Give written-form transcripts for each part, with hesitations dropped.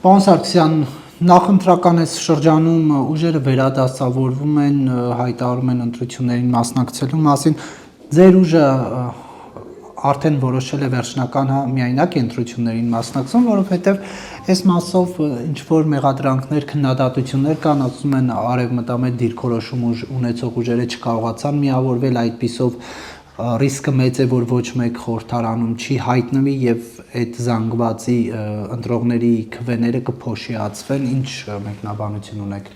Պարոն Սարգսյան, նախընտրական այս շրջանում ուժերը վերադասավորվում են, հայտարարում են ընտրություններին մասնակցելու մասին։ Ձեր ուժը արդեն որոշել է վերջնական միայնակ ընտրություններին մասնակցում, որովհետև այս մասով ինչ որ մեղադրանքներ, քննադատություններ կան, ասում են արևմտամետ դիրքորոշում ունեցող ուժերը չկարողացան միավորվել, այդպիսով ռիսկը մեծ է, որ ոչ մեկ խորհրդարանում չի հայտնվի եւ այդ զանգվածի ընտրողների քվեները կփոշիացվեն, ինչ մեկնաբանություն ունեք։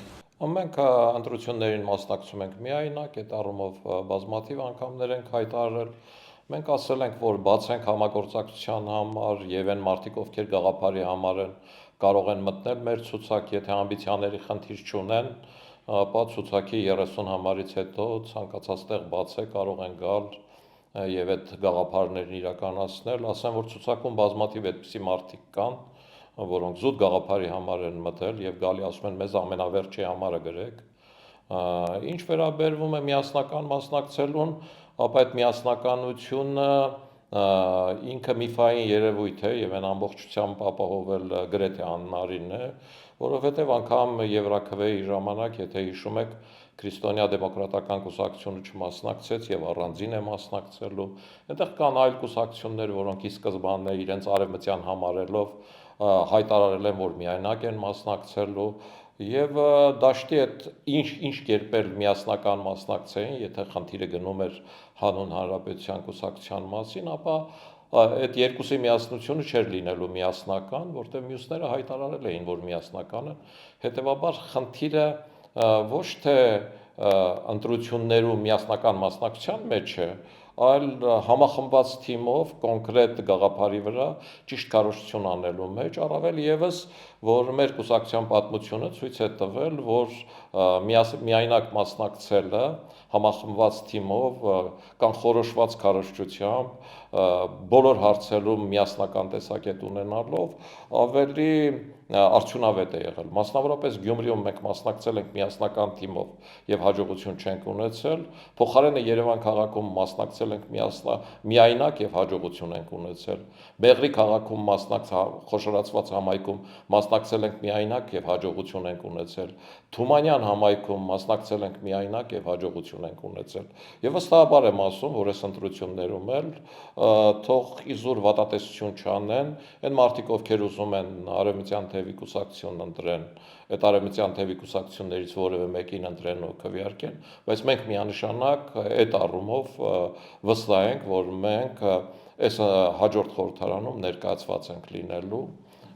Մենք ընտրություններին մասնակցում ենք միայնակ, այդ առումով բազմաթիվ անգամներ ենք հայտարարել։ Մենք ասել ենք, որ բաց ենք համագործակցության համար եւ այն մարդիկ, ովքեր գաղափարի համար են, կարող են մտնել մեր ցուցակ, եթե ամբիցիաների խնդիր չունեն, ապա ցուցակի 30 համարից հետո ցանկացած տեղ բաց է, կարող են գալ եւ այդ գաղափարներն իրականացնել, ասեմ, որ ցուցակում բազմաթիվ այդպիսի մարդիկ կան, որոնք զուտ գաղափարի համար են մտել եւ գալի ասում են մեզ ամենավերջի համարը գրեք։ Ինչ վերաբերվում է միասնական մասնակցելուն, ապա այդ միասնականությունը ինքը միֆային երևույթ է եւ այն ամբողջությամբ ապահովել գրեթե անհնարին է, որովհետեւ անգամ Եվրաքվեի ժամանակ, եթե հիշում եք, Քրիստոնյա դեմոկրատական կուսակցությունը չմասնակցեց եւ առանձին է մասնակցելու։ Այնտեղ կան այլ կուսակցություններ, որոնք ի սկզբանե իրենց արևմտյան համարելով հայտարարել են, որ միայնակ են մասնակցելու եւ դաշտի այդ ինչ կերպել միասնական մասնակցային, եթե խնդիրը գնում էր հանուն հանրապետության կուսակցության մասին, ապա այդ երկուսի միասնությունը չէր լինելու միասնական, որտեղ մյուսները հայտարարել էին, որ միասնական են։ Հետևաբար խնդիրը ոչ թե ընտրություններում միասնական մասնակցության մեջ է, այլ համախմբված թիմով կոնկրետ գաղափարի վրա ճիշտ քարոզություն անելու մեջ, առավել եւս, որ մեր կուսակցության պատմությունը ցույց է տվել, որ միայնակ մասնակցելը համախմբված թիմով կամ խորոշված քարոզչությամբ բոլոր հարցերում միասնական տեսակետ ունենալով ավելի արդյունավետ է եղել։ Մասնավորապես Գյումրիում մենք մասնակցել ենք միասնական թիմով եւ հաջողություն չենք ունեցել, փոխարենը Երևան քաղաքում մասնակցել ենք միայնակ եւ հաջողություն ենք ունեցել։ Մեղրի քաղաքում խոշորացված համայնքում մասնակցել ենք միայնակ եւ հաջողություն ենք ունեցել։ Թումանյան համայնքում մասնակցել ենք միայնակ եւ հաջողություն ենք ունեցել։ Եվ վստահաբար եմ ասում, որ այս ընտրություններում էլ թող իզուր վատատեսություն չանեն, այն մարդիկ, ովքեր ուզում են արևմտյան թևի կուսակցություն ընտրեն, այդ արևմտյան թևի կուսակցություններից որևէ մեկին ընտրեն ու քվեարկեն, բայց մենք միանշանակ այդ առումով վստահ ենք, որ մենք այս հաջորդ խորհրդարանում ներկայացված ենք լինելու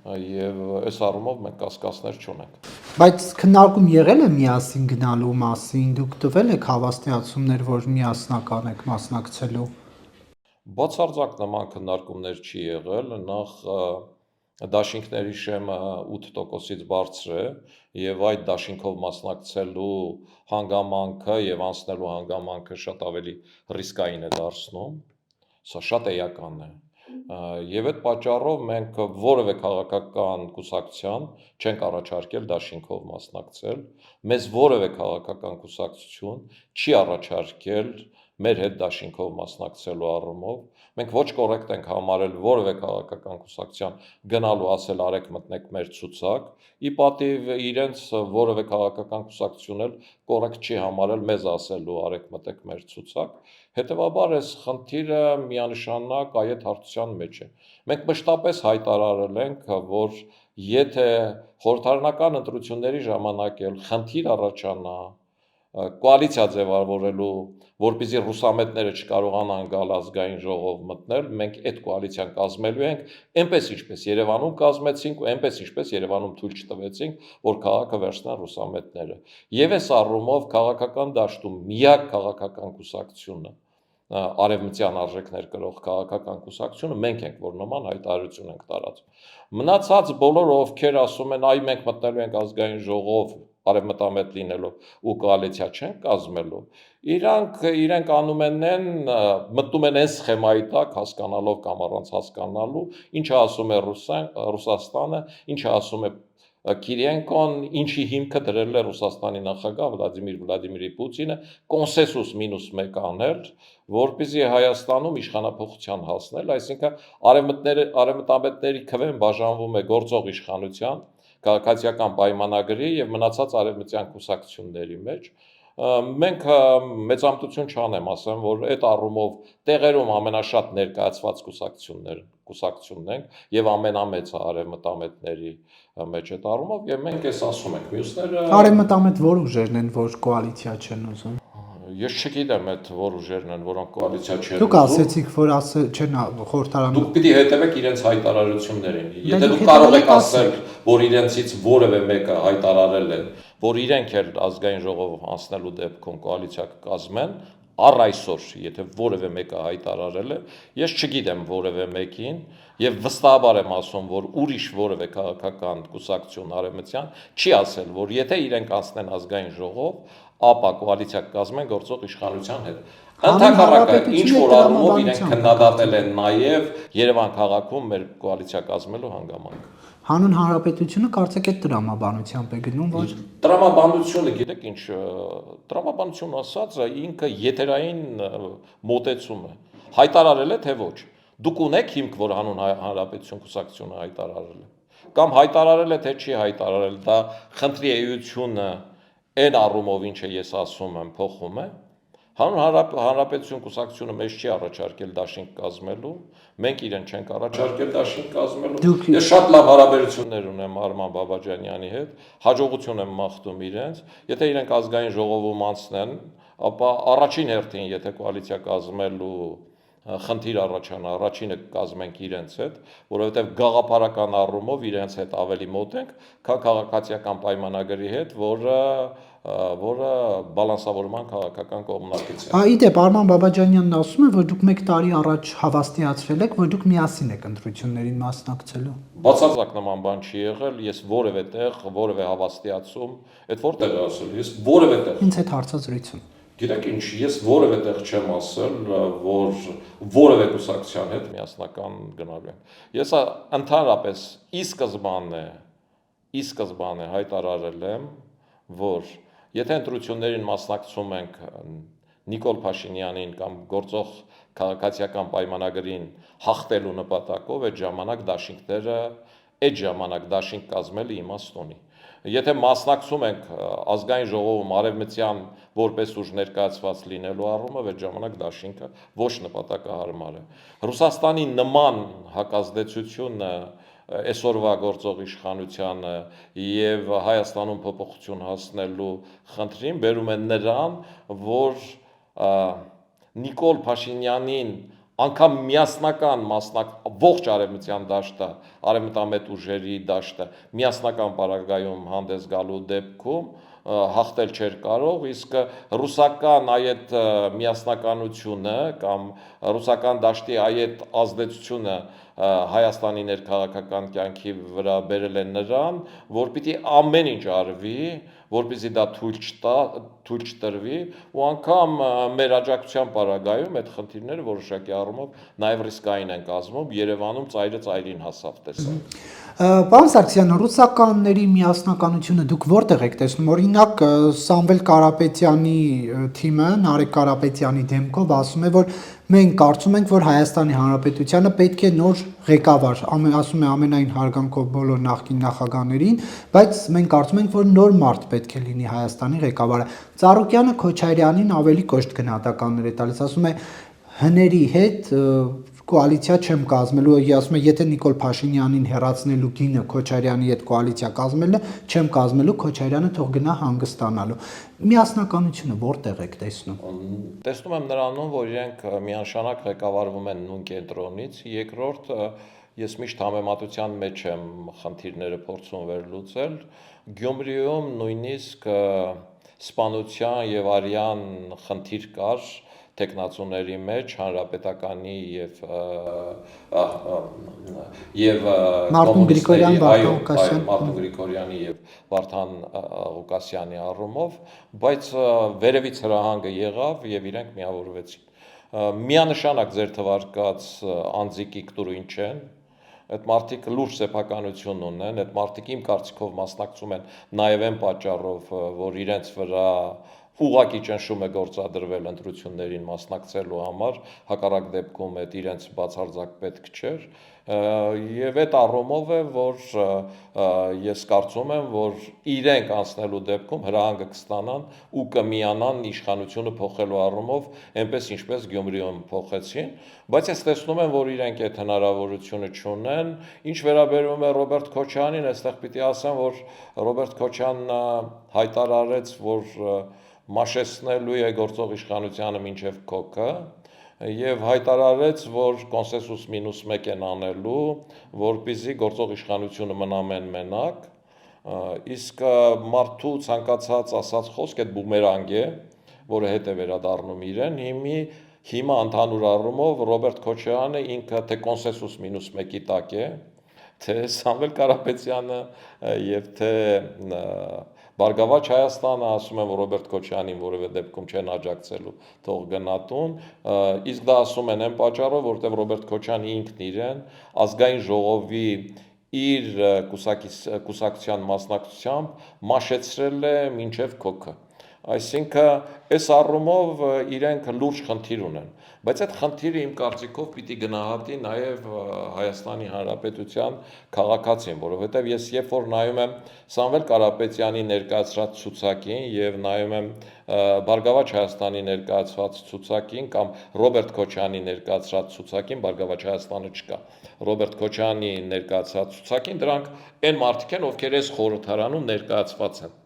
եւ այս առումով մենք կասկածներ չունենք։ Բայց քննարկում եղել է միասին գնալու մասին, դուք տվել եք հավաստիացումներ, որ միասնական եք մասնակցելու։ Բացարձակ նման քննարկումներ չի եղել, նախ դաշինքների շեմը 8%-ից բարձր է եւ այդ դաշինքով մասնակցելու հանգամանքը եւ անցնելու հանգամանքը շատ ավելի ռիսկային է դարձնում, սա շատ էական է։ Եվ այդ պատճառով մենք որևէ քաղաքական կուսակցության չենք առաջարկել դաշինքով մասնակցել, մեզ որևէ քաղաքական կուսակցություն չի առաջարկել մեր հետ դաշինքով մասնակցելու առումով, մենք ոչ կոռեկտ ենք համարել որևէ քաղաքական կուսակցության գնալու ասել արեք մտնեք մեր ցուցակ, ի պատիվ իրենց որևէ քաղաքական կուսակցություն էլ կոռեկտ չի համարել մեզ ասելու արեք մտեք մեր ցուցակ, հետևաբար այս խնդիրը միանշանակ այդ հարցության մեջ է։ Մենք մշտապես հայտարարել ենք, որ եթե խորհրդարանական ընտրությունների ժամանակ էլ խնդիր առաջանա կոալիցիա ձևավորելու, որպեսզի ռուսամետները չկարողանան գալ ազգային ժողով մտնել, մենք այդ կոալիցիան կազմելու ենք, այնպես ինչպես Երևանում կազմեցինք ու այնպես ինչպես Երևանում թույլ չտվեցինք, որ քաղաքը վերցնեն ռուսամետները։ Եվ այս առումով քաղաքական դաշտում միակ քաղաքական կուսակցությունը արևմտյան արժեքներ կրող քաղաքական կուսակցությունը մենք ենք, որ նման հայտարարություն ենք տարածում։ Մնացած բոլորը, ովքեր ասում են, այ մենք մտնելու ենք ազգային ժողով արևմտամետ լինելով ու կոալիցիա չեն կազմելու, իրենք անում են մտնում են այն սխեմայի տակ հասկանալով կամ առանց հասկանալու, ինչը ասում է Ռուսաստանը, ինչը ասում է Կիրիենկոն, ինչի հիմքը դրել է Ռուսաստանի նախագահ Վլադիմիր Վլադիմիրի Պուտինը, կոնսենսուս մինուս 1 անել, որպեսզի Հայաստանում իշխանափոխության հասնել, այսինքն արևմտամետների քվեն բաժանվում է գործող իշխանության քաղաքացիական պայմանագրի եւ մնացած արևմտյան կուսակցությունների մեջ մենք մեծամտություն չանեմ ասեմ, որ այդ առումով տեղերում ամենաշատ ներկայացված կուսակցությունն ենք եւ ամենամեծը արևմտամետների մեջ այդ առումով եւ մենք էս ասում ենք մյուսները Արևմտամետ որ ուժերն են, որ կոալիցիա չեն ուզում։ Ես չգիտեմ այդ որ ուժերն են, որոնք կոալիցիա չեն Դուք ասեցիք, որ չեն խորհրդարանում։ Դուք պիտի հետևեք իրենց հայտարարություններին։ Եթե դուք կարող եք ասել, որ իրենցից որևէ մեկը հայտարարել է, որ իրենք էլ ազգային ժողով անցնելու դեպքում կոալիցիա կկազմեն, առ այսօր, եթե որևէ մեկը հայտարարել է, ես չգիտեմ որևէ մեկին եւ վստահաբար եմ ասում, որ ուրիշ որևէ քաղաքական կուսակցություն արևմտյան չի ասել, որ եթե իրենք անցնեն ազգային ժողով, ապա կոալիցիա կկազմեն գործող իշխանության հետ։ Ընդհակառակը ինչ որ առումով իրենք քննադատել են նաև Երևան քաղաքում մեր կոալիցիա կազմելու հանգամանքը։ Հանուն Հանրապետությունը կարծեք այդ տրամաբանությամբ է գնում, ոչ։ Տրամաբանությունը, գիտեք ինչ, տրամաբանություն ասածը ինքը եթերային մոտեցում է։ Հայտարարել է թե ոչ։ Դուք ունեք հիմք, որ հանուն Հանրապետություն կուսակցությունը հայտարարել է։ Կամ հայտարարել է թե չի հայտարարել, դա խնդրի էությունը այն առումով ինչը ես ասում եմ փոխում է։ Հանուն Հանրապետություն կուսակցությունը մեզ չի առաջարկել դաշինք կազմելու, մենք իրեն չենք առաջարկել դաշինք կազմելու։ Ես շատ լավ հարաբերություններ ունեմ Արման Բաբաջանյանի հետ, հաջողություն եմ մաղթում իրենց, եթե իրենք ազգային ժողովում անցնեն, ապա առաջին հերթին, եթե կոալիցիա կազմելու խնդիր առաջանա, առաջինը կազմենք իրենց հետ, որովհետև գաղափարական առումով իրենց հետ ավելի մոտ ենք, քան քաղաքացիական պայմանագրի հետ, որը բալանսավորման քաղաքական կողմնակից է։ Իդեպ Արման Բաբաջանյանն ասում է, որ դուք 1 տարի առաջ հավաստիացրել եք, որ դուք միասին եք ընտրություններին մասնակցելու։ Բացարձակ նման բան չի եղել, ես որևէ տեղ, որևէ հավաստիացում, այդ որտեղ է ասել, ես որևէ տեղ։ Ինձ հետ հարցազրույցում։ Գիտեք ինչ, ես որևէ տեղ չեմ ասել, որ որևէ կուսակցության հետ միասնական գնալու եմ։ Ես ընդհանրապես ի սկզբանե հայտարարել եմ, որ եթե ընտրություններին մասնակցում ենք Նիկոլ Փաշինյանին կամ գործող քաղաքացիական պայմանագրին հաղթելու նպատակով, այդ ժամանակ դաշինք կազմելը իմաստ ունի։ Եթե մասնակցում ենք ազգային ժողովում արևմտյան որպես ուժ ներկայացված լինելու առումով, այդ ժամանակ դաշինքը ոչ նպատակահարմար է։ Ռուսաստանի նման հակազդեցությունը այսօրվա գործող իշխանությանը եւ Հայաստանում փոփոխություն հասնելու խնդրին բերում է նրան, որ Նիկոլ Փաշինյանին անգամ միասնական ողջ արևմտյան դաշտը, արևմտամետ ուժերի դաշտը միասնական պարագայում հանդես գալու դեպքում հաղթել չէր կարող, իսկ ռուսական այդ միասնականությունը կամ ռուսական դաշտի այդ ազդեցությունը Հայաստանի ներքաղաքական կյանքի վրա բերել է նրան, որ պիտի ամեն ինչ արվի, որպեսզի դա թույլ չտրվի, ու անգամ մեր աջակցության պարագայում այդ խնդիրները որոշակի առումով նաև ռիսկային են կազմում, Երևանում ծայրը ծայրին հասավ տեսակ։ Պարոն Սարգսյան, ռուսականների միասնականությունը դուք որտեղ եք տեսնում։ Օրինակ Սամվել Կարապետյանի թիմը, Նարեկ Կարապետյանի դեմքով ասում է, որ մենք կարծում ենք, որ Հայաստանի Հանրապետությանը պետք է նոր ղեկավար, ասում է ամենայն հարգանքով բոլոր նախկին նախագահներին, բայց մենք կարծում ենք, որ նոր մարդ պետք է լինի Հայաստանի ղեկավարը։ Ծառուկյանը Քոչարյանին ավելի կոշտ գնահատականներ է տալիս, ասում է հների հետ կոալիցիա չեմ կազմելու, ասում է, եթե Նիկոլ Փաշինյանին հեռացնելու գինը Քոչարյանի հետ կոալիցիա կազմելը, չեմ կազմելու, Քոչարյանը թող գնա հանգստանալու։ Միասնականությունը որտեղ եք տեսնում։ Տեսնում եմ նրանում, որ իրենք միանշանակ ղեկավարվում են նույն կենտրոնից, երկրորդ ես միշտ համեմատության մեջ եմ խնդիրները փորձում վերլուծել, Գյումրիում նույնիսկ սպանության եւ արյան խնդիր կար տեխնացուների մեջ հանրապետականի եւ Մարտուն Գրիգորյան, Մարտուն Գրիգորյանի եւ Վարդան Ղուկասյանի առումով, բայց վերևից հրահանգը եղավ եւ իրենք միավորվեցին։ Միանշանակ ձեր թվարկած անձիկի կտուրին չեն, այդ մարդիկ լուրջ սեփականություն ունեն, այդ մարդիկ իմ կարծիքով մասնակցում են նաեւ այն պատճառով, որ իրենց վրա ուղղակի ճնշում է գործադրվել ընտրություններին մասնակցելու համար, հակառակ դեպքում այդ իրենց բացարձակ պետք չէր, Եվ այդ առումով է, որ ես կարծում եմ, որ իրենք անցնելու դեպքում հրահանգը կստանան ու կմիանան իշխանությունը փոխելու առումով, այնպես ինչպես Գյումրիում փոխեցին, բայց ես տեսնում եմ, որ իրենք այդ հնարավորությունը չունեն։ Ինչ վերաբերում է Ռոբերտ Քոչարյանին, այստեղ պիտի ասեմ, որ Ռոբերտ Քոչարյանն հայտարարեց, որ մաշեցնելու է գործող իշխանությանը մինչև քոքը եւ հայտարարեց, որ կոնսենսուս -1 են անելու, որպեսզի գործող իշխանությունը մնա մենակ, իսկ մարդու ցանկացած ասած խոսք այդ բումերանգ է, որը հետ է վերադառնում իրեն, հիմա ընդհանուր առումով Ռոբերտ Քոչարյանը ինքը թե կոնսենսուս -1-ի տակ է, թե Սամվել Կարապետյանը եւ թե Բարգավաճ Հայաստանը ասում են, որ Ռոբերտ Քոչարյանին որևէ դեպքում չեն աջակցելու, թող գնա տուն, իսկ դա ասում են այն պատճառով, որովհետև Ռոբերտ Քոչարյանը ինքն իրեն ազգային ժողովի իր կուսակցության մասնակցությամբ մաշեցրել է մինչև քոքը։ Այսինքն այս առումով իրենք լուրջ խնդիր ունեն, բայց այդ խնդիրը իմ կարծիքով պիտի գնահատի նաև Հայաստանի Հանրապետության քաղաքացին, որովհետև ես երբ որ նայում եմ Սամվել Կարապետյանի ներկայացրած ցուցակին եւ նայում եմ Բարգավաճ Հայաստանի ներկայացված ցուցակին կամ Ռոբերտ Քոչարյանի ներկայացրած ցուցակին, Բարգավաճ Հայաստանը չկա, Ռոբերտ Քոչարյանի ներկայացրած ցուցակին դրանք այն մարդիկ են, ովքեր այս խորհրդարանում ներկայացված են։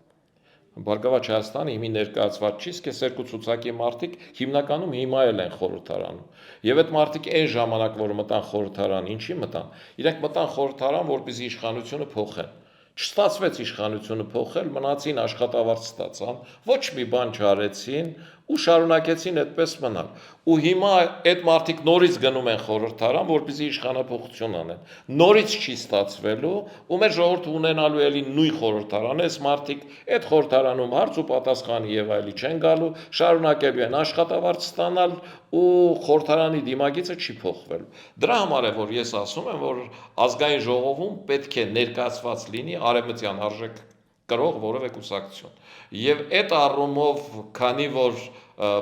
Բարգավաճ Հայաստանը հիմի ներկայացված չի, իսկ այս երկու ցուցակի մարդիկ հիմնականում հիմա էլ են խորհրդարանում։ Եվ այդ մարդիկ այն ժամանակ, որ մտան խորհրդարան, ինչի մտան։ Իրենք մտան խորհրդարան, որպեսզի իշխանությունը փոխեն։ Չստացվեց իշխանությունը փոխել, մնացին աշխատավարձ ստացան, ոչ մի բան չարեցին ու շարունակեցին այդպես մնալ։ Ու հիմա այդ մարդիկ նորից գնում են խորհրդարան, որպեսզի իշխանափոխություն անեն։ Նորից չի ստացվելու, ու մեր ժողովուրդը ունենալու էլի նույն խորհրդարանը, այս մարդիկ այդ խորհրդարանում հարց ու պատասխան եւ այլի չեն գալու, շարունակելու են աշխատավարձ ստանալ ու խորհրդարանի դիմագիծը չի փոխվելու։ Դրա համար է, որ ես ասում եմ, որ ազգային ժողովում պետք է ներկայացված լինի արևմտյան արժեք կրող որևէ կուսակցություն։ Եվ այդ առումով, քանի որ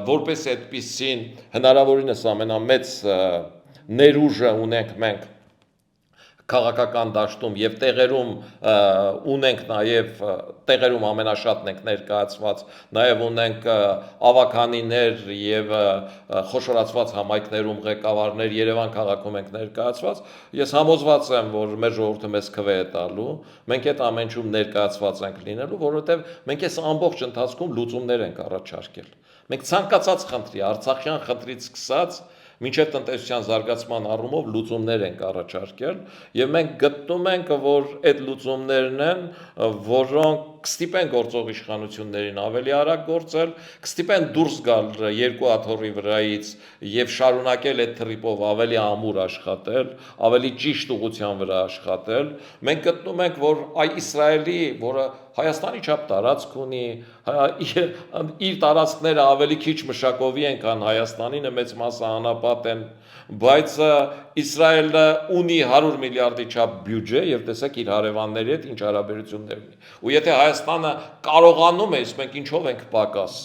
որպես այդպիսին հնարավորինս ամենամեծ ներուժը ունենք մենք քաղաքական դաշտում եւ տեղերում ունենք նաեւ տեղերում ամենաշատն ենք ներկայացված, նաեւ ունենք ավականիներ եւ խոշորացված համայնքներում ղեկավարներ, Երևան քաղաքում ենք ներկայացված, ես համոզված եմ, որ մեր ժողովուրդը մեզ քվե է տալու, մենք այդ ամենջում ներկայացված ենք լինելու, որովհետեւ մենք այս ամբողջ ընթացքում լուծումներ ենք առաջարկել։ Մենք ցանկացած խնդրի, Արցախյան խնդրից սկսած մինչև տնտեսության զարգացման առումով լուծումներ ենք առաջարկել եւ մենք գտնում ենք, որ այդ լուծումներն են, որոնք կստիպեն գործող իշխանություններին ավելի արագ գործել, կստիպեն դուրս գալ երկու աթոռի վրայից եւ շարունակել այդ թրիպով ավելի ամուր աշխատել, ավելի ճիշտ ուղղության վրա աշխատել։ Մենք գտնում ենք, որ Իսրայելի, որը Հայաստանի չափ տարածք ունի, իր տարածքները ավելի քիչ մշակովի են, քան Հայաստանինը, մեծ մասը անապատ են, բայց Իսրայելը ունի 100 միլիարդի չափ բյուջե եւ տեսեք իր հարևանների հետ ինչ հարաբերություններ ունի։ Ու եթե Հայաստանը կարողանում է, իսկ մենք ինչով ենք պակաս,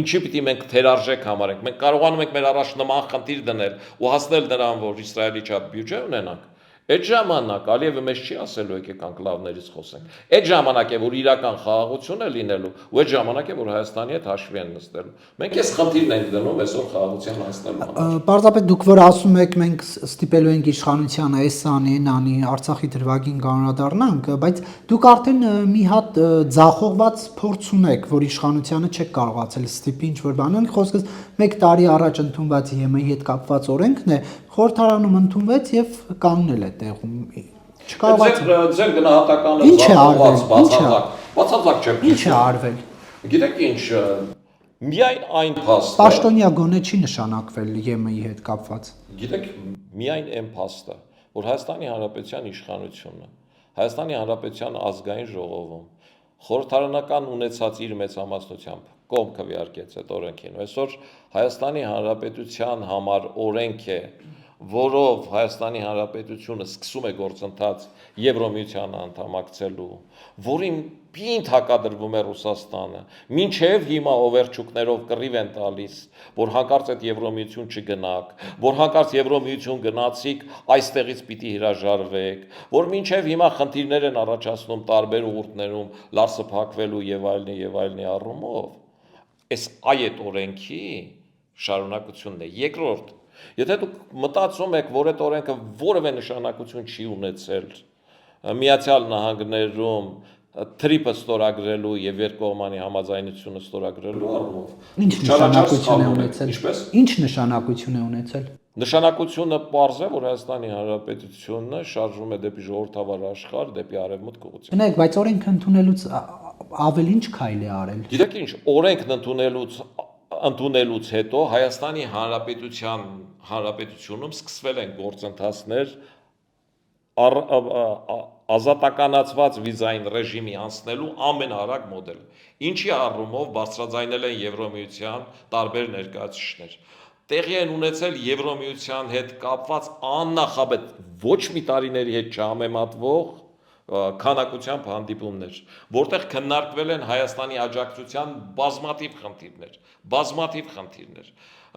ինչի պիտի մենք թերարժեք համարենք, մենք կարողանում ենք մեր առաջ նման խնդիր դնել ու հասնել նրան, որ Իսրայելի չափ բյուջե ունենանք։ Այդ ժամանակ Ալիևը մեզ չի ասելու եկեք անկլավներից խոսենք։ Այդ ժամանակ է, որ իրական խաղաղություն է լինելու, ու այդ ժամանակ է, որ Հայաստանի հետ հաշվի են նստելու։ Մենք այս խնդիրն ենք դնում այսօր խաղաղության հասնելու համար։ Պարզապես դուք որ ասում եք մենք ստիպելու ենք իշխանությանը այս անի, այն անի, Արցախի դրվագին կանոնադառնանք, բայց դուք արդեն մի հատ ձախողված փորձ ունեք, որ իշխանությանը չեք կարողացել ստիպի ինչ որ բան ունի, խոսքս 1 տարի առաջ ընդունված ԵՄ-ի հետ կապված օրենքն է, խորհրդարանում ընդունվեց եւ կանգնել է տեղում։ Չկարողացել ձեր գնահատականը բացարձակ չէ։ Ինչ է արվել։ Գիտեք ինչ, միայն այն փաստը Պաշտոնյա գոնե չի նշանակվել ԵՄ-ի հետ կապված։ Գիտեք, միայն այն փաստը, որ Հայաստանի Հանրապետության իշխանությունը, Հայաստանի Հանրապետության ազգային ժողովում խորհրդարանական ունեցած իր մեծամասնությամբ կողմ քվեարկեց այդ օրենքին։ Այսօր Հայաստանի Հանրապետության համար օրենք է որով Հայաստանի Հանրապետությունը սկսում է գործընթաց Եվրոմիության անդամակցելու, որին պինդ հակադրվում է Ռուսաստանը, մինչև հիմա օվերչուկներով կռիվ են տալիս, որ հանկարծ այդ Եվրոմիություն չգնաք, որ հանկարծ Եվրոմիություն գնացիք, այստեղից պիտի հրաժարվեք, որ մինչև հիմա խնդիրներ են առաջացնում տարբեր ուղղություններում լարսը փակվելու եւ այլնի առումով, այս այդ օրենքի շարունակությունն է։ Երկրորդ, եթե դուք մտածում եք, որ այդ օրենքը որևէ նշանակություն չի ունեցել Միացյալ Նահանգներում թրիպը ստորագրելու եւ երկկողմանի համաձայնությունը ստորագրելու առումով, Ինչ նշանակություն է ունեցել։ Ինչպես։ Ինչ նշանակություն է ունեցել։ Նշանակությունը պարզ է, որ Հայաստանի Հանրապետությունը շարժվում է դեպի ժողովրդավար աշխարհ, դեպի արևմուտք ուղղություն։ Գնայք, բայց օրենքը ընդունելուց ավելի ինչ քայլ է արել։ Գիտեք ինչ, օրենքն ընդունելուց հետո Հայաստանի Հանրապետությունում սկսվել են գործընթացներ ազատականացված վիզային ռեժիմի անցնելու ամենաարագ մոդելը, ինչի առումով բարձրաձայնել են Եվրոմիության տարբեր ներկայացուցիչներ։ Տեղի են ունեցել Եվրոմիության հետ կապված աննախաբեդ ոչ մի տարիների հետ չհամեմատվող քանակությամբ հանդիպումներ, որտեղ քննարկվել են Հայաստանի աջակցության բազմաթիվ խնդիրներ։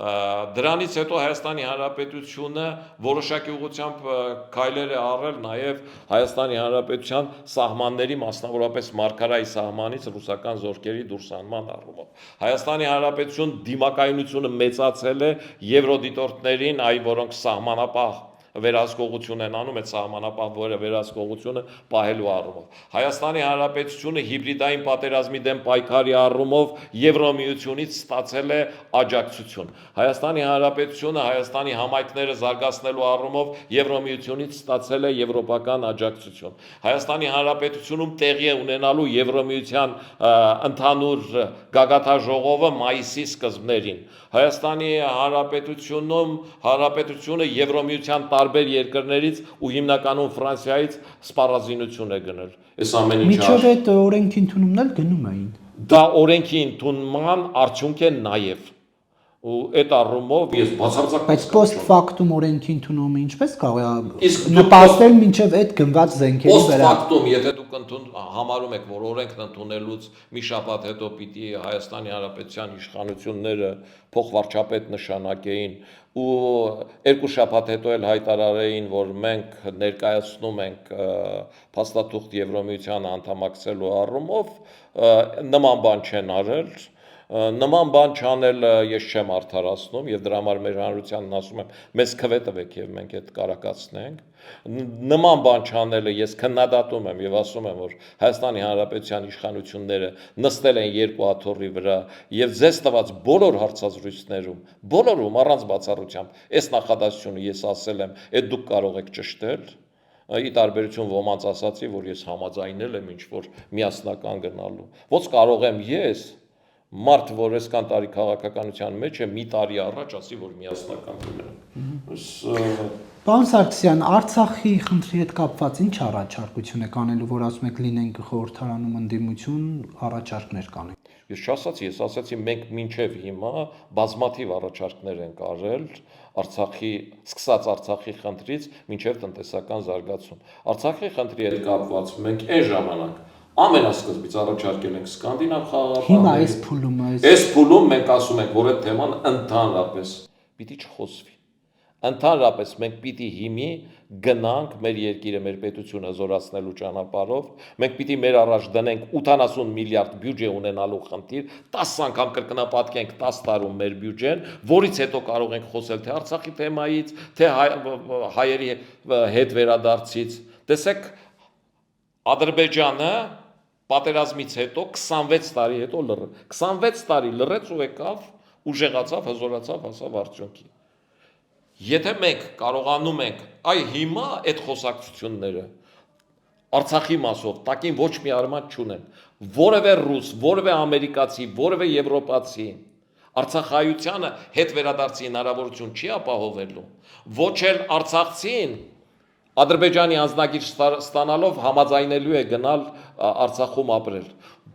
Դրանից հետո Հայաստանի Հանրապետությունը որոշակի ուղղությամբ քայլեր է առել նաև Հայաստանի Հանրապետության սահմանների, մասնավորապես Մարգարայի սահմանից ռուսական զորքերի դուրսանման առումով։ Հայաստանի Հանրապետություն դիմակայունությունը մեծացել է եվրոդիտորդներին, այ որոնք սահմանապահ վերահսկողություն են անում այդ սահմանապահ վերահսկողությունը պահելու առումով։ Հայաստանի Հանրապետությունը հիբրիդային պատերազմի դեմ պայքարի առումով Եվրոմիությունից ստացել է աջակցություն։ Հայաստանի Հանրապետությունը Հայաստանի համայնքները զարգացնելու առումով Եվրոմիությունից ստացել է եվրոպական աջակցություն։ Հայաստանի Հանրապետությունում տեղի է ունենալու Եվրոմիության ընդհանուր գագաթաժողովը մայիսի սկզբներին։ Հայաստանի Հանրապետությունը Եվրոմիության տարբեր երկրներից ու հիմնականում Ֆրանսիայից սպառազինություն է գնել։ Այս ամեն ինչը Միջով այդ օրենքի ընդունումն էլ գնում էին։ դա օրենքի ընդունման արդյունք է նաև։ Ու այդ առումով ես բացարձակ Բայց post factum օրենքի ընդունումը ինչպես կարող է Իսկ նպաստել մինչև այդ գնված զենքերի post վրա։ factum, եթե դուք համարում եք, որ օրենքն ընդունելուց մի շաբաթ հետո պիտի Հայաստանի Հանրապետության իշխանությունները փոխվարչապետ նշանակեին ու երկու շաբաթ հետո էլ հայտարարեին, որ մենք ներկայացնում ենք փաստաթուղթ Եվրոմիության անդամակցելու առումով, նման բան չեն արել։ Նման բան չանել ես չեմ արդարացնում եւ դրա համար մեր հանրությանն ասում եմ մեզ քվե տվեք եւ մենք այդ կարակացնենք նման բան չանելը ես քննադատում եմ եւ ասում եմ որ Հայաստանի Հանրապետության իշխանությունները նստել են երկու աթոռի վրա եւ ձեզ տված բոլոր հարցազրույցներում բոլորում առանց բացառությամբ այս նախադասությունը ես ասել եմ այդ դուք կարող եք ճշտել ի տարբերություն ոմանց ասացի որ ես համաձայնել եմ ինչ որ միասնական գնալու ոնց կարող եմ ես մարդ, որ այսքան տարի քաղաքականության մեջ է, մի տարի առաջ ասի, որ միասնական կգնա։ Պարոն Սարգսյան, Արցախի խնդրի հետ կապված ինչ առաջարկություն եք անելու, որ ասում եք լինենք խորհրդարանում ընդդիմություն, առաջարկներ կանենք։ Ես չասացի, ես ասացի մենք մինչև հիմա բազմաթիվ առաջարկներ ենք արել սկսած Արցախի խնդրից մինչև տնտեսական զարգացում։ Արցախի խնդրի հետ կապված մենք այն ժամանակ ամենասկզբից առաջարկել ենք սկանդինավ խաղաղապահ։ Հիմա այս փուլում մենք ասում ենք, որ այդ թեման ընդհանրապես պիտի չխոսվի։ Ընդհանրապես մենք պիտի հիմի գնանք մեր երկիրը, մեր պետությունը զորացնելու ճանապարհով, մենք պիտի մեր առաջ դնենք 80 միլիարդ բյուջե ունենալու խնդիր, 10 անգամ կրկնապատկենք 10 տարում մեր բյուջեն, որից հետո կարող ենք խոսել թե Արցախի թեմայից, թե հայերի հետ վերադարձից։ Տեսեք, Ադրբեջանը պատերազմից հետո 26 տարի հետո 26 տարի լռեց ու եկավ, ուժեղացավ, հզորացավ, հասավ արդյունքի։ Եթե մենք կարողանում ենք, հիմա այդ խոսակցությունները Արցախի մասով տակին ոչ մի արմատ չունեն, որևէ ռուս, որևէ ամերիկացի, որևէ եվրոպացի Արցախայությանը հետ վերադարձի հնարավորություն չի ապահովելու, ոչ էլ արցախցին Ադրբեջանի անձնագիր ստանալով համաձայնելու է գնալ Արցախում ապրել։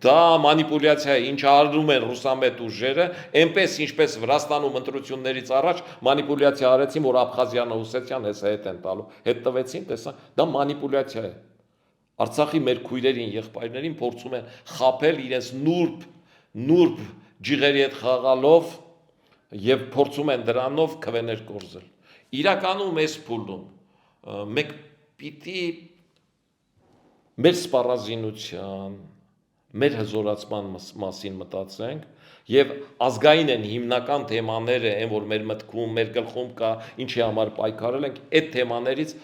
Դա մանիպուլյացիա է, ինչ արում են ռուսամետ ուժերը, այնպես ինչպես Վրաստանում ընտրություններից առաջ մանիպուլյացիա արեցին, որ Աբխազիանը, Հուսեցիան հեսա հետ են տալու, հետ տվեցին, տեսա, դա մանիպուլյացիա է։ Արցախի մեր քույրերին, եղբայրներին փորձում են խաբել իրենց նուրբ ջիղերի հետ խաղալով եւ փորձում են դրանով քվեներ կորզել։ Իրականում այս փուլում մեկ պիտի մեր սպառազինության, մեր հզորացման մասին մտածենք եւ ազգային են հիմնական թեմաները, այն որ մեր մտքում, մեր գլխում կա, ինչի համար պայքարել ենք, այդ թեմաներից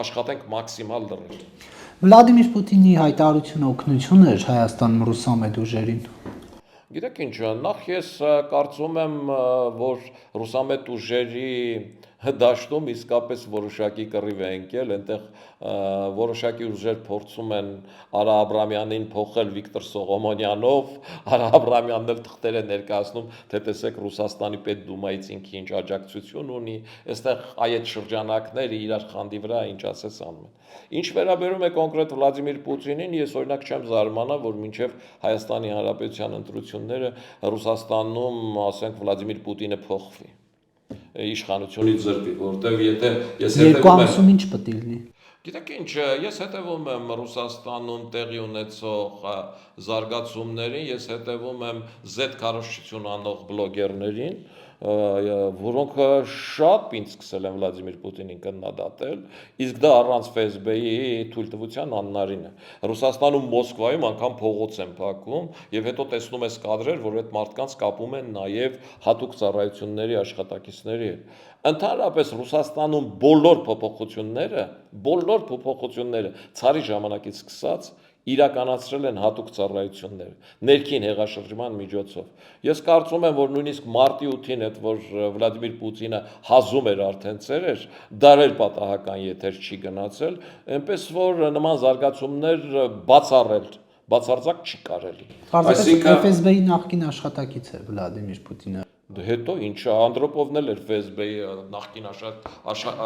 աշխատենք մաքսիմալ լրել։ Վլադիմիր Պուտինի հայտարարությունը օգնություն էր Հայաստանում ռուսամետ ուժերին։ Գիտեք ինչ, նախ ես կարծում եմ, որ ռուսամետ ուժերի դաշտում իսկապես որոշակի կռիվ է ընկել, այնտեղ որոշակի ուժեր փորձում են Արա Աբրամյանին փոխել Վիկտոր Սողոմոնյանով, Արա Աբրամյանն էլ թղթեր է ներկայացնում, թե տեսեք Ռուսաստանի Պետդումայից ինքը ինչ աջակցություն ունի, այստեղ այդ շրջանակները իրար խանդի վրա ինչ ասես անում են։ Ինչ վերաբերում է կոնկրետ Վլադիմիր Պուտինին, ես օրինակ չեմ զարմանա, որ մինչև Հայաստանի Հանրապետության ընտրությունները Ռուսաստանում, ասենք, Վլադիմիր Պուտինը փոխվի իշխանությունից զրկվի, որտեղ եթե ես Երկու ամսում ինչ պետք է լինի։ Գիտեք ինչ, ես հետևում եմ Ռուսաստանում տեղի ունեցող զարգացումներին, ես հետևում եմ Z քարոզչություն անող բլոգերներին, որոնք շատ ինձ սկսել են Վլադիմիր Պուտինին քննադատել, իսկ դա առանց ՖՍԲ-ի թույլտվության աննարին է։ Ռուսաստանում Մոսկվայում անգամ փողոց են փակում եւ հետո տեսնում ես կադրեր, որ այդ մարդկանց կապում են նաեւ հատուկ ծառայությունների աշխատակիցների հետ։ Ընդհանրապես Ռուսաստանում բոլոր փոփոխությունները ցարի ժամանակից սկսած իրականացրել են հատուկ ծառայությունները ներքին հեղաշրջման միջոցով։ Ես կարծում եմ, որ նույնիսկ մարտի 8-ին այդ որ Վլադիմիր Պուտինը հազում էր արդեն ծերեր, դարեր պատահական եթեր չի գնացել, այնպես որ նման զարգացումներ բացարձակ չի կարելի։ Այսինքն ՖՍԲ-ի նախկին աշխատակից է Վլադիմիր Պուտինը։ Հետո ինչ Անդրոպովն էլ էր ՖՍԲ-ի նախկին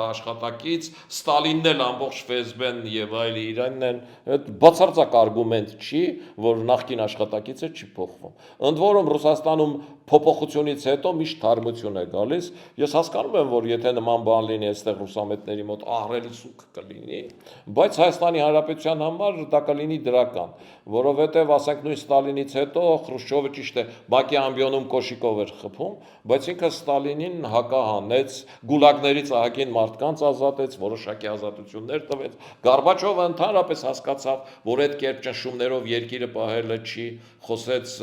աշխատակից, Ստալինն էլ ամբողջ ՖՍԲ-ն եւ այլ իրանն են, այդ բացարձակ արգումենտ չի, որ նախկին աշխատակիցը չի փոխվում։ Ընդ որում Ռուսաստանում փոփոխությունից հետո միշտ թարմություն է գալիս։ Ես հասկանում եմ, որ եթե նման բան լինի, այստեղ ռուսամետների մոտ ահռելի սուք կլինի, բայց Հայաստանի Հանրապետության համար դա կլինի դրական, որովհետեւ ասենք նույն Ստալինից հետո Խրուշչովը ճիշտ է, Բաքի ամբիոնում Կոշիկով էր խփում, բայց ինքը Ստալինին հակահանեց, գուլագներից ահագին մարդկանց ազատեց, որոշակի ազատություններ տվեց։ Գորբաչովը ընդհանրապես հասկացավ, որ այդ կերպ ճնշումներով երկիրը պահելը չի, խոսեց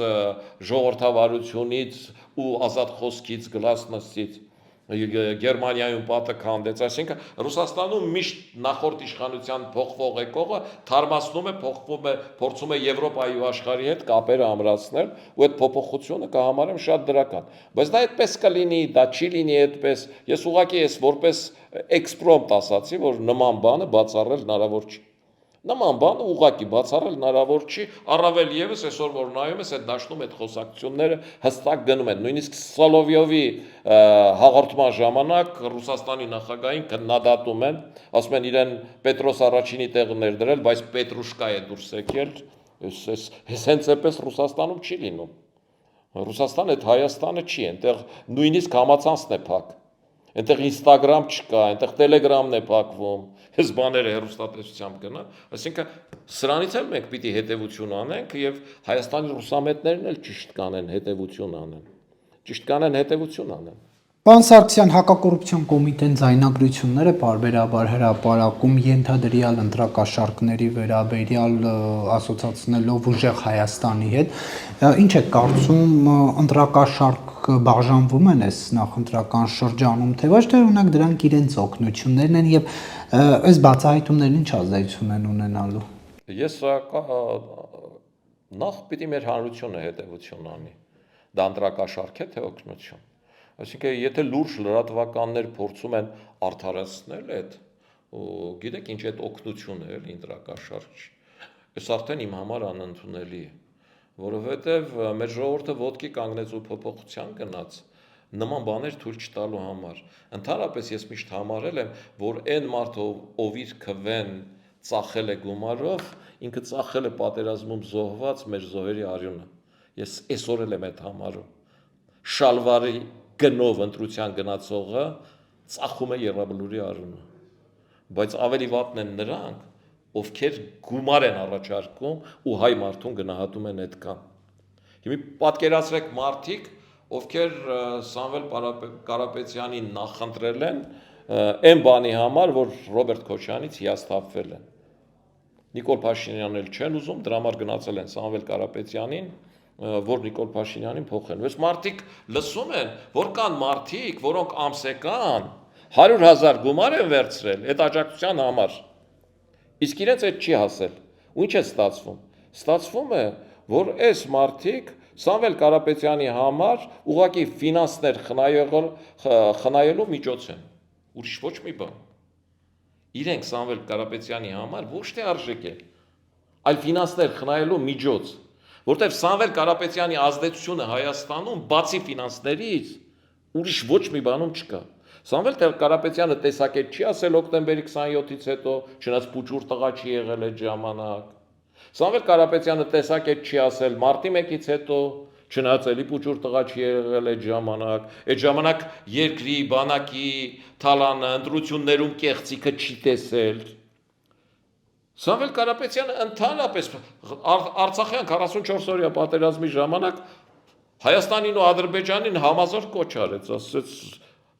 ժողովրդավարությունից ու ազատ խոսքից, գլասնստից, Գերմանիայում պատը քանդեց, այսինքն Ռուսաստանում միշտ նախորդ իշխանության փոխվող եկողը թարմացնում է, փորձում է Եվրոպայի ու աշխարհի հետ կապերը ամրացնել, ու այդ փոփոխությունը կհամարեմ շատ դրական։ Բայց դա այդպես կլինի, դա չի լինի այդպես։ Ես ուղղակի որպես էքսպրոմպտ ասացի, որ նման բանը բացառել հնարավոր չի։ Նման բանը ուղղակի բացառել հնարավոր չի, առավել եւս այսօր որ նայում ես այդ դաշտում այդ խոսակցությունները հստակ գնում են։ Նույնիսկ Սոլովյովի հաղորդման ժամանակ Ռուսաստանի նախագահին քննադատում են, ասում են իրեն Պետրոս առաջինի տեղը ներդրել, բայց Պետրուշկա է դուրս եկել, հենց այնպես Ռուսաստանում չի լինում։ Ռուսաստանը այդ Հայաստանը չի, այնտեղ նույնիսկ համացանցն է փակ։ Այնտեղ Instagram չկա, այնտեղ Telegram-ն է փակվում, այս բաները հեռուստատեսությամբ գնա, այսինքն սրանից էլ մենք պիտի հետևություն անենք եւ Հայաստանի ռուսամետներն էլ ճիշտ կանեն հետևություն անեն։ Ճիշտ կանեն հետևություն անեն։ Պարոն Սարգսյան, հակակոռուպցիոն կոմիտեն ձայնագրությունները պարբերաբար հրապարակում ենթադրյալ ընտրակաշառքների վերաբերյալ ասոցացնելով ուժեղ Հայաստանի հետ, ինչ է կարծում, ընտրակաշառք բաժանվում են այս նախընտրական շրջանում, թե ոչ թե օրինակ դրանք իրենց օգնություններն են եւ այս բացահայտումներն ինչ ազդեցություն են ունենալու։ Ես նախ պիտի մեր հանրությունը հետևություն անի։ Դա ընտրակաշառք է թե օգնություն։ Այսինքն եթե լուրջ լրատվականներ փորձում են արդարացնել այդ, գիտեք ինչ այդ օգնություն է, ընտրակաշառք, այս արդեն իմ համար անընդունելի է, որովհետև մեր ժողովուրդը ոտքի կանգնեց ու փոփոխության գնաց, նման բաներ թույլ չտալու համար։ Ընդհանրապես ես միշտ համարել եմ, որ այն մարդը, ով իր քվեն ծախել է գումարով, ինքը ծախել է պատերազմում զոհված մեր զոհերի արյունը։ Ես այսօր էլ եմ այդ համարում։ Շալվարի գնով ընտրության գնացողը ծախում է Եղեգնուտի արյունը։ Բայց ավելի վատն են նրանք, ովքեր գումար են առաջարկում ու հայ մարդուն գնահատում են այդքան։ Հիմա պատկերացրեք մարդիկ, ովքեր Սամվել Կարապետյանին նախընտրել են այն բանի համար, որ Ռոբերտ Քոչարյանից հիասթափվել են։ Նիկոլ Փաշինյանն էլ չեն ուզում, դրա համար գնացել են Սամվել Կարապետյանին, որ Նիկոլ Փաշինյանին փոխեն։ Այս մարդիկ լսում են, որ կան մարդիկ, որոնք ամսեկան 100,000 գումար են վերցրել այդ աջակցության համար։ Իսկ իրենց այդ չի հասել։ Ու ինչ է ստացվում։ Ստացվում է, որ այս մարդիկ Սամվել Կարապետյանի համար ուղղակի ֆինանսներ խնայելու միջոց են։ Ուրիշ ոչ մի բան։ Իրենք Սամվել Կարապետյանի համար ոչ թե արժեք է, այլ ֆինանսներ խնայելու միջոց, որտեղ Սամվել Կարապետյանի ազդեցությունը Հայաստանում բացի ֆինանսներից ուրիշ ոչ մի բանում չկա։ Սամվել Կարապետյանը տեսակետ չի ասել օկտեմբերի 27-ից հետո, չնայած փուճուր տղա չի եղել այդ ժամանակ։ Սամվել Կարապետյանը տեսակետ չի ասել մարտի 1-ից հետո, չնայած էլի փուճուր տղա չի եղել այդ ժամանակ։ Այդ ժամանակ երկրի, բանակի, թալանը, ընտրություններում կեղծիքը չի տեսել։ Սամվել Կարապետյանը ընդհանրապես Արցախյան 44-օրյա պատերազմի ժամանակ Հայաստանին ու Ադրբեջանին համազոր կոչ արեց, ասեց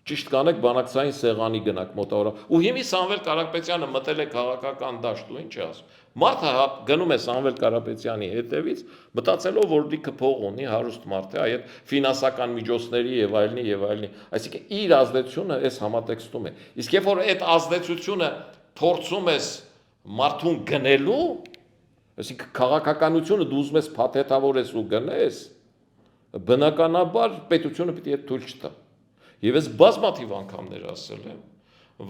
ճիշտ կանեք բանակցային սեղանի գնաք մոտավորապես։ Ու հիմի Սամվել Կարապետյանը մտել է քաղաքական դաշտ ու ինչ է ասում։ Մարդը գնում է Սամվել Կարապետյանի հետևից, մտածելով, որ լիքը փող ունի, հարուստ մարդ է, այդ ֆինանսական միջոցների եւ այլնի, այսինքն իր ազդեցությունը այս համատեքստում է։ Իսկ երբ որ այդ ազդեցությունը փորձում ես մարդուն գնելու, այսինքն քաղաքականությունը դու ուզում ես փաթեթավորես ու գնես, բնականաբար պետությունը պիտի այդ թույլ չտա։ Եվ ես բազմաթիվ անգամներ ասել եմ,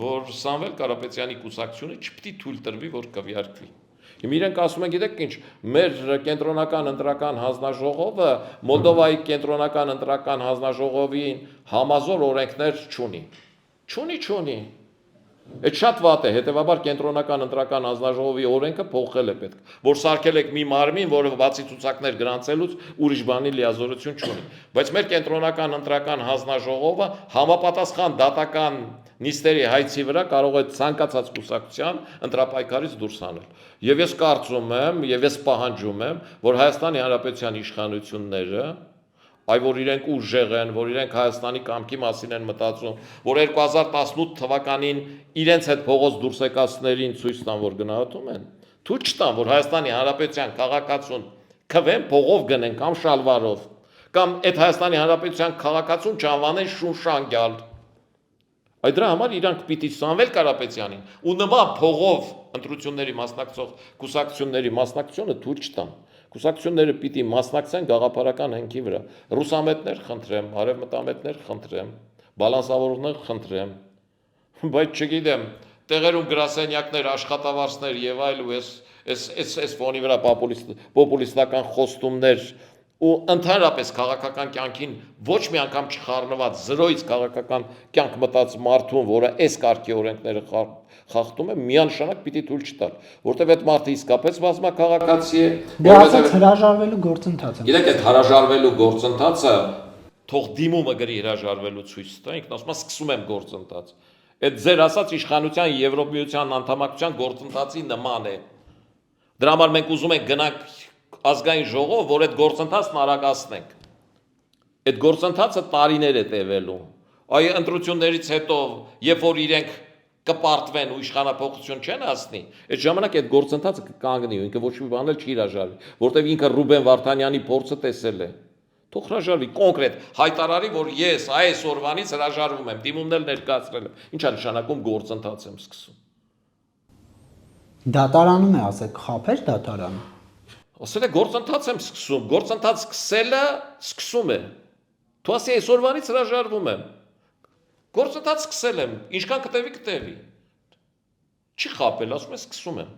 որ Սամվել Կարապետյանի կուսակցությունը չպիտի թույլ տրվի, որ կվյարկվի։ Հիմա իրենք ասում են, գիտեք ինչ, մեր կենտրոնական ընտրական հանձնաժողովը Մոլդովայի կենտրոնական ընտրական հանձնաժողովին համազոր օրենքներ չունի։ Այդ շատ վատ է, հետևաբար կենտրոնական ընտրական հանձնաժողովի օրենքը փոխել է պետք, որ սարքել եք մի մարմին, որը բացի ցուցակներ գրանցելուց ուրիշ բանի լիազորություն չունի։ Բայց մեր կենտրոնական ընտրական հանձնաժողովը համապատասխան դատական նիստերի հայցի վրա կարող է ցանկացած կուսակցության ընտրապայքարից դուրս հանել։ Եվ ես կարծում եմ, եւ ես պահանջում եմ, որ Հայաստանի Հանրապետության իշխանությունները այ որ իրենք ուժեղ են, որ իրենք Հայաստանի կամքի մասին են մտածում, որ 2018 թվականին իրենց հետ փողոց դուրս եկածներին ցույց տան, որ գնահատում են, թույլ չտան, որ Հայաստանի Հանրապետության քաղաքացուն քվեն փողով գնեն կամ շալվարով, կամ այդ Հայաստանի Հանրապետության քաղաքացուն չանվանեն շունշանգյալ։ Այդ դրա համար իրանք պիտի Սամվել Կարապետյանին ու նման փողով ընտրությունների մասնակցող կուսակցությունների մասնակցությունը թույլ չտան։ Կուսակցությունները պիտի մասնակցեն գաղափարական հենքի վրա։ Ռուսամետներ խնդրեմ, արևմտամետներ խնդրեմ, բալանսավորներ խնդրեմ, բայց չգիտեմ, տեղերում գրասենյակներ, աշխատավարձներ եւ այլ ու այս ֆոնի վրա պոպուլիստական խոստումներ ու ընդհանրապես քաղաքական կյանքին ոչ մի անգամ չխառնված զրոյից քաղաքական կյանք մտած մարդուն, որը այս կարգի օրենքները խախտում է, միանշանակ պիտի թույլ չտալ, որտեղ այդ մարդը իսկապես բազմաքաղաքացի է, որովհետև հրաժարվելու գործընթացը։ Գիտեք, այդ հրաժարվելու գործընթացը թող դիմումը գրի հրաժարվելու ցույց տա, ինքն ասում է սկսում եմ գործընթաց։ Այդ ձեր ասած իշխանության Եվրոպայության անդամակցության գործընթացի նման է։ Դրա համար մենք ուզում ենք գնանք ազգային ժողով, որ այդ գործընթացն արագացնենք։ Այդ գործընթացը տարիներ է տևելու։ Այ ընտրություններից հետո, երբ որ իրենք կպարտվեն ու իշխանապողություն չեն հասնի, այդ ժամանակ այդ գործընթացը կկանգնի ու ինքը ոչ մի բան էլ չի հրաժարվի, որտեղ ինքը Ռուբեն Վարդանյանի փորձը տեսել է։ Թող հրաժարվի կոնկրետ հայտարարի, որ ես այս օրվանից հրաժարվում եմ, դիմումներ ներկայացրել եմ։ Ինչ է նշանակում գործընթաց եմ սկսում։ Դատարանում է, ասեք, խափեր դատարանը։ Ասել է գործընթաց եմ սկսում, գործընթաց սկսելը սկսում է։ Դու ասի այսօրվանից հրաժարվում եմ։ Գործընթաց սկսել եմ, ինչքան կտևի։ Չի խապել, ասում է սկսում եմ։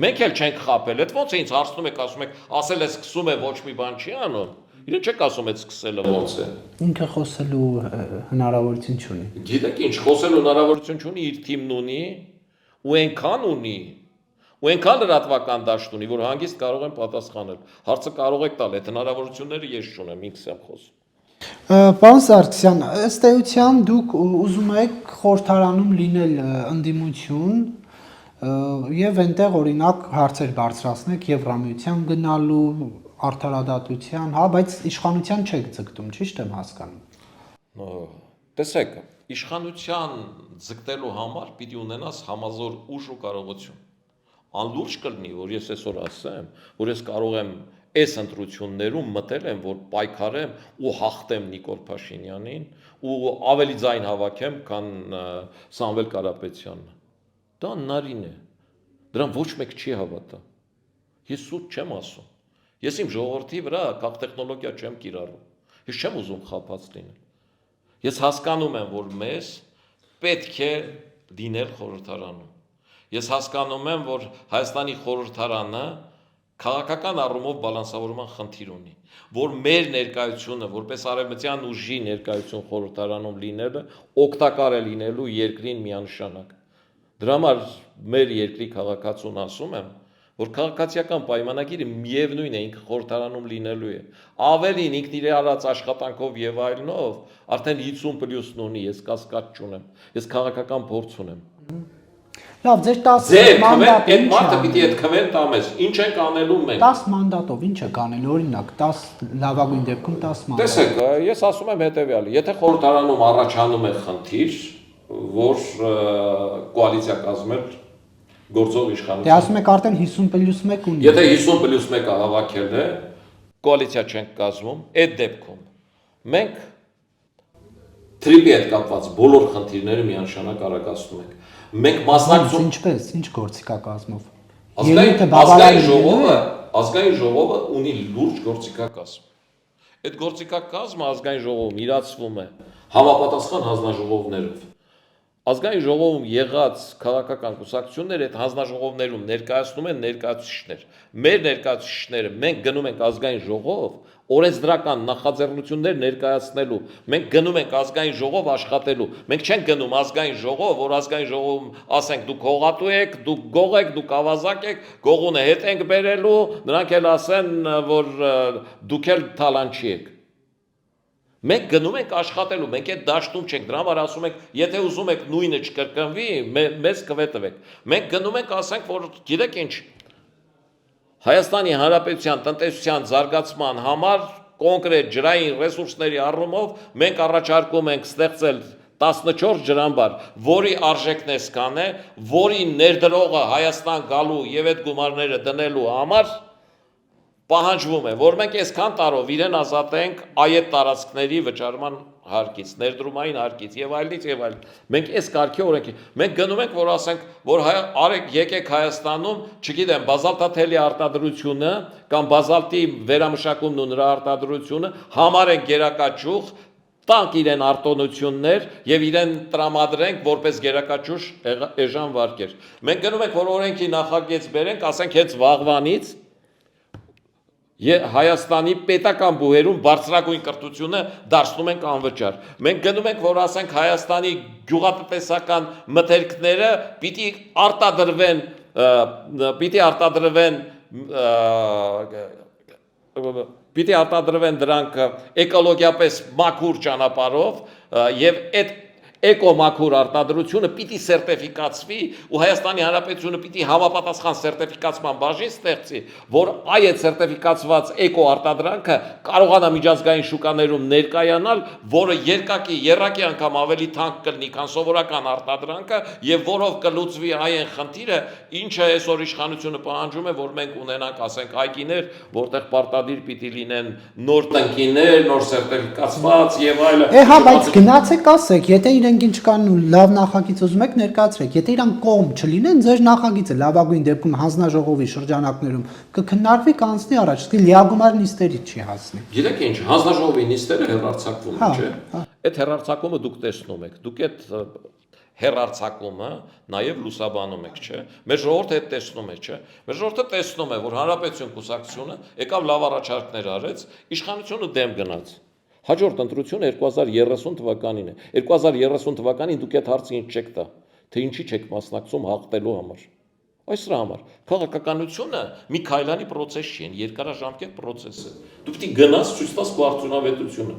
Մենք էլ չենք խապել, այդ ոնց է ինձ հարցնում եք, ասում եք, ասել է սկսում է, ոչ մի բան չի անում։ Իրեն չեք ասում այդ սկսելը ոնց է։ Ինքը խոսելու հնարավորություն չունի։ Գիտեք ինչ, խոսելու հնարավորություն չունի, իր թիմն ունի, ու այնքան ունի, ու այնքան լրատվական դաշտ ունի, որ հանգիստ կարող են պատասխանել։ Հարցը կարող եք տալ, այդ հնարավորությունները ես չունեմ, ինքս եմ խոսում։ Պարոն Սարգսյան, ըստ էության դուք ուզում եք խորհրդարանում լինել ընդդիմություն եւ այնտեղ օրինակ հարցեր բարձրացնեք Եվրամիության գնալու արդարադատության, հա, բայց իշխանության չեք ձգտում, ճիշտ եմ հասկանում։ Տեսեք, իշխանության ձգտելու համար պիտի ունենաս համազոր ուժ ու կարողություն։ Անլուրջ կլինի, որ ես այսօր ասեմ, որ ես կարող եմ այս ընտրություններում մտել եմ, որ պայքարեմ ու հաղթեմ Նիկոլ Փաշինյանին ու ավելի ձայն հավաքեմ, քան Սամվել Կարապետյանը։ Դա նարին է։ Դրան ոչ մեկ չի հավատա։ Ես սուտ չեմ ասում։ Ես իմ ժողովրդի վրա կապ տեխնոլոգիա չեմ կիրառում։ Ես չեմ ուզում խաբած լինել։ Ես հասկանում եմ, որ մեզ պետք է դինել խորհրդարանում։ Ես հասկանում եմ, որ Հայաստանի խորհրդարանը քաղաքական առումով բալանսավորման խնդիր ունի, որ մեր ներկայությունը, որպես արևմտյան ուժի ներկայություն խորհրդարանում լինելը, օգտակար է լինելու երկրին միանշանակ։ Դրա համար մեր երկրի քաղաքացուն ասում եմ, որ քաղաքացիական պայմանագիրը միևնույն է, ինքը խորհրդարանում լինելու է։ Ավելին ինքն իր արած աշխատանքով եւ այլնով արդեն 50+ ունի, ես կասկած չունեմ։ Ես քաղաքական փորձ ունեմ։ Լավ, ձեր 10 մանդատ այդ մարդը պիտի այդ քվեն տամես։ Ինչ ենք անելու մենք։ 10 մանդատով ինչ եք անել, օրինակ 10 լավագույն դեպքում 10 մանդատ։ Տեսեք, ես ասում եմ հետեւյալը, եթե խորհրդարանում առաջանում է խնդիր, որ կոալիցիա կազմել գործող Դե իշխանություն։ ասում եք արդեն 50+1 ունի։ Եթե 50+1-ը հավաքել է, կոալիցիա չենք կազմում, այդ դեպքում մենք թրիպի հետ կապված բոլոր խնդիրները միանշանակ արագացնում ենք։ Մենք մասնակցում Ինչպես, ինչ գործիքակազմով։ ազգային ժողովը ունի լուրջ գործիքակազմ։ Այդ գործիքակազմը ազգային ժողովում իրացվում է համապատասխան հանձնաժողովներով։ Ազգային ժողովում եղած քաղաքական կուսակցությունները այդ հանձնաժողովներում ներկայացնում են ներկայացուցիչներ։ Մեր ներկայացուցիչները մենք գնում ենք ազգային ժողով օրենսդրական նախաձեռնություններ ներկայացնելու։ Մենք գնում ենք ազգային ժողով աշխատելու։ Մենք չենք գնում ազգային ժողով, որ ազգային ժողովում ասենք դուք հողատու եք, դուք գող եք, դուք ավազակ եք, գողունը հետ ենք բերելու, նրանք էլ ասեն, որ դուք էլ թալանչի եք։ Մենք գնում ենք աշխատելու, մենք այդ դաշտում չենք, դրա համար ասում ենք, եթե ուզում եք նույնը չկրկնվի, մեզ կվետվեք։ Մենք գնում ենք, ասենք, որ գիտեք ինչ, Հայաստանի Հանրապետության տնտեսության զարգացման համար կոնկրետ ջրային ռեսուրսների առումով մենք առաջարկում ենք ստեղծել 14 ջրամբար, որի արժեքն է սքան է, որի ներդրողը Հայաստան գալու եւ այդ գումարները դնելու համար պահանջվում է, որ մենք այսքան տարով իրեն ազատենք այդ տարածքների վճարման հարկից, ներդրումային հարկից եւ այլից եւ այլն։ Մենք այս կարգի օրենքի, մենք գնում ենք, որ ասենք, որ արեք եկեք Հայաստանում, չգիտեմ, բազալտաթելի արտադրությունը կամ բազալտի վերամշակումն ու նրա արտադրությունը համարենք գերակաճյուղ, տանք իրեն արտոնություններ եւ իրեն տրամադրենք որպես գերակաճյուղ էժան վարկեր։ Մենք գնում ենք, որ օրենքի նախագիծ բերենք, ասենք հենց վաղվանից Հայաստանի պետական բուհերում բարձրագույն կրթությունը դարձնում ենք անվճար։ Մենք գնում ենք, որ ասենք Հայաստանի գյուղատնտեսական մթերքները պիտի արտադրվեն դրանք էկոլոգիապես մաքուր ճանապարհով եւ այդ էկոմաքուր արտադրությունը պիտի սերտիֆիկացվի ու Հայաստանի Հանրապետությունը պիտի համապատասխան սերտիֆիկացման բաժին ստեղծի, որ այդ սերտիֆիկացված էկո արտադրանքը կարողանա միջազգային շուկաներում ներկայանալ, որը երակի անգամ ավելի թանկ կլինի, քան սովորական արտադրանքը եւ որով կլուծվի այն խնդիրը, ինչը այսօր իշխանությունը պահանջում է, որ մենք ունենանք, ասենք, այգիներ, որտեղ պարտադիր պիտի լինեն նոր տնկիներ, նոր սերտիֆիկացված եւ այլն։ Հա, բայց գնացեք ասեք, եթե իրենք ինչ կան ու լավ նախագիծ ուզում եք ներկայացրեք, եթե իրանք կողմ չլինեն, ձեր նախագիծը լավագույն դեպքում հանձնաժողովի շրջանակներում կքննարկվի, կանցնի առաջ, իսկ լիագումար նիստերի չի հասնի։ Գիտեք ինչ, հանձնաժողովի նիստերը հեռարձակվում են, չէ՞։ Այդ հեռարձակումը դուք տեսնում եք, դուք հերարցակումը նաև լուսաբանում եք, չէ։ Մեր ժողովուրդը այդ տեսնում է, չէ։ Մեր ժողովուրդը տեսնում է, որ Հանրապետություն կուսակցությունը եկավ լավ առաջարկներ արեց, իշխանությունը դեմ գնաց։ Հաջորդ ընտրությունը 2030 թվականին է։ 2030 թվականին դուք այդ հարցը ինձ չեք տա, թե ինչի չեք մասնակցում հաղթելու համար։ Այս դրա համար քաղաքականությունը մի քայլանի process չի, երկարաժամկետ process է։ Դու պիտի գնաս ցույց տաս քո արդյունավետությունը։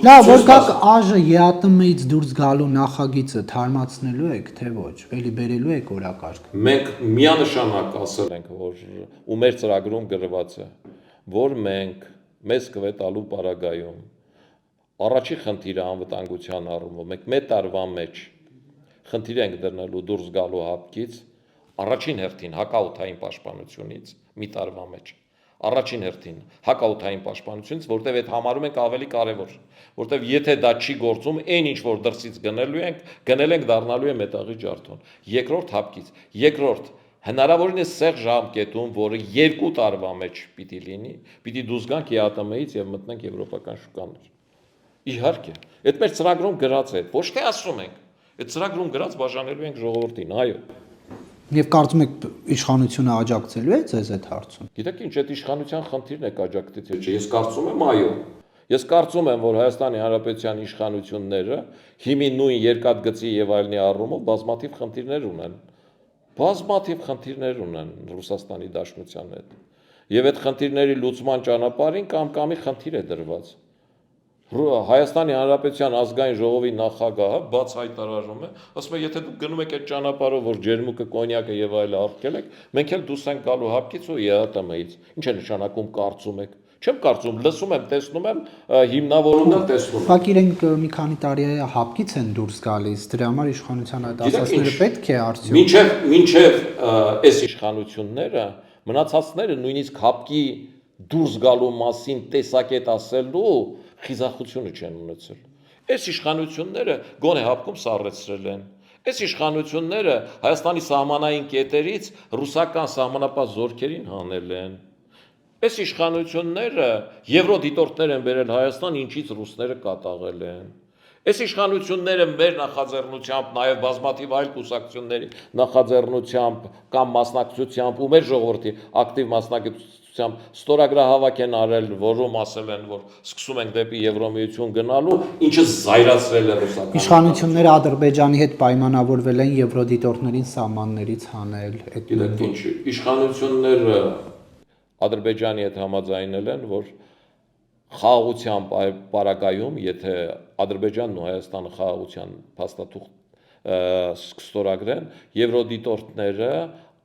Լավ, որ կաք ԱԺ ԵԱՏՄ-ից դուրս գալու նախագիծը թարմացնելու եք, թե ոչ, էլի բերելու եք օրակարգ։ Մենք միանշանակ ասել ենք, որ ու մեր ծրագրում գրված է, որ մենք մեզ կվետալու պարագայում առաջի խնդիրը անվտանգության առումով մենք մեկ տարվա մեջ խնդիր ենք դնելու դուրս գալու հապկից, առաջին հերթին հակաօդային պաշտպանությունից մի տարվա մեջ։ Առաջին հերթին հակաօդային պաշտպանությունից, որտեղ այդ համարում ենք ավելի կարևոր, որտեղ եթե դա չի գործում, այն ինչ որ դրսից գնել ենք դառնալու է մետաղի ջարդון։ Երկրորդ հապկից, երկրորդ հնարավորինս սեղ ժամկետում, որը 2 տարվա մեջ պիտի լինի, պիտի դուրս գանք ԵԱՏՄ-ից եւ մտնենք եվրոպական շուկաներ։ Իհարկե, այդ մեր ծրագրում գրած է, ոչ թե ասում ենք, այդ ծրագրում գրած բաժանելու ենք ժողովրդին, այո։ Եվ կարծում եք իշխանությունը աջակցելու է ձեզ այդ հարցում։ Գիտեք ինչ, այդ իշխանության խնդիրն է աջակցել, չէ, ես կարծում եմ այո։ Ես կարծում եմ, որ Հայաստանի Հանրապետության իշխանությունները հիմի նույն երկաթգծի եւ այլնի առումով բազմաթիվ խնդիրներ ունեն։ Բազմաթիվ խնդիրներ ունեն Ռուսաստանի Դաշնության հետ։ Եվ այդ խնդիրների լուծման ճանապարհին կամ-կամի խնդիր է դրված։ Հայաստանի Հանրապետության ազգային ժողովի նախագահը բաց հայտարարում է, ասում է, եթե դուք գնում եք այդ ճանապարհով, որ ջերմուկը, կոնյակը եւ այլը արգել եք, մենք էլ դուրս ենք գալու հապկից ու ԵԱՏՄ-ից։ Ինչ է նշանակում կարծում եք։ Չեմ կարծում, լսում եմ, տեսնում եմ, հիմնավորումն էլ տեսնում եմ։ Ֆակ իրենք մի քանի տարի է հապկից են դուրս գալիս, դրա համար իշխանության այդ ասածները պետք է արդյոք։ Մինչև այս իշխանությունները մնացածները նույնիսկ հապկի դուրս գալու մասին տեսակետ ասելու խիզախությունը չեն ունեցել։ Այս իշխանությունները գոնե հապկում սառեցրել են։ Այս իշխանությունները Հայաստանի սահմանային կետերից ռուսական սահմանապահ զորքերին հանել են։ Այս իշխանությունները եվրոդիտորդներ են բերել Հայաստան, ինչից ռուսները կատաղել են։ Այս իշխանությունները մեր նախաձեռնությամբ, նաև բազմաթիվ այլ կուսակցությունների նախաձեռնությամբ կամ մասնակցությամբ ու մեր ժողովրդի ակտիվ մասնակցությամբ ստորագրահավաք են արել, որում ասել են, որ սկսում ենք դեպի Եվրոմիություն գնալու, ինչը զայրացրել է ռուսական։ Իշխանությունները Ադրբեջանի հետ պայմանավորվել են եվրոդիտորդներին սահմաններից հանել։ Գիտեք ինչ, իշխանությունները Ադրբեջանի հետ համաձայնել են, որ խաղաղության պարագայում, եթե Ադրբեջանն ու Հայաստանը խաղաղության փաստաթուղթ ստորագրեն, եվրոդիտորդները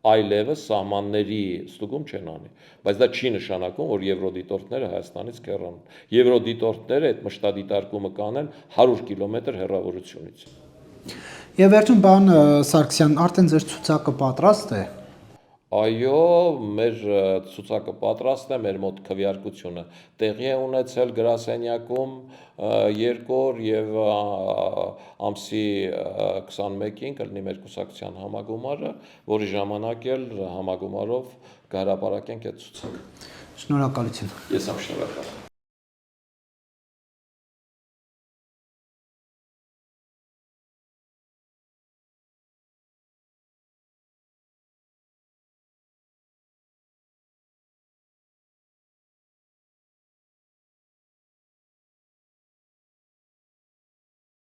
այլևս սահմանների ստուգում չեն անի, բայց դա չի նշանակում, որ եվրոդիտորդները Հայաստանից կհեռանան։ Եվրոդիտորդները այդ մշտադիտարկումը կանեն 100 կիլոմետր հեռավորությունից։ Եվ վերջում բան Սարգսյան, արդեն ձեր ցուցակը պատրաստ է։ Այո, մեր ցուցակը պատրաստ է, մեր մոտ քվեարկությունը տեղի է ունեցել գրասենյակում 2 օր եւ ամսի 21-ին կլինի մեր կուսակցության համագումարը, որի ժամանակ էլ համագումարով կհրապարակենք այդ ցուցակը։ Շնորհակալություն։ Ես եմ շնորհակալ։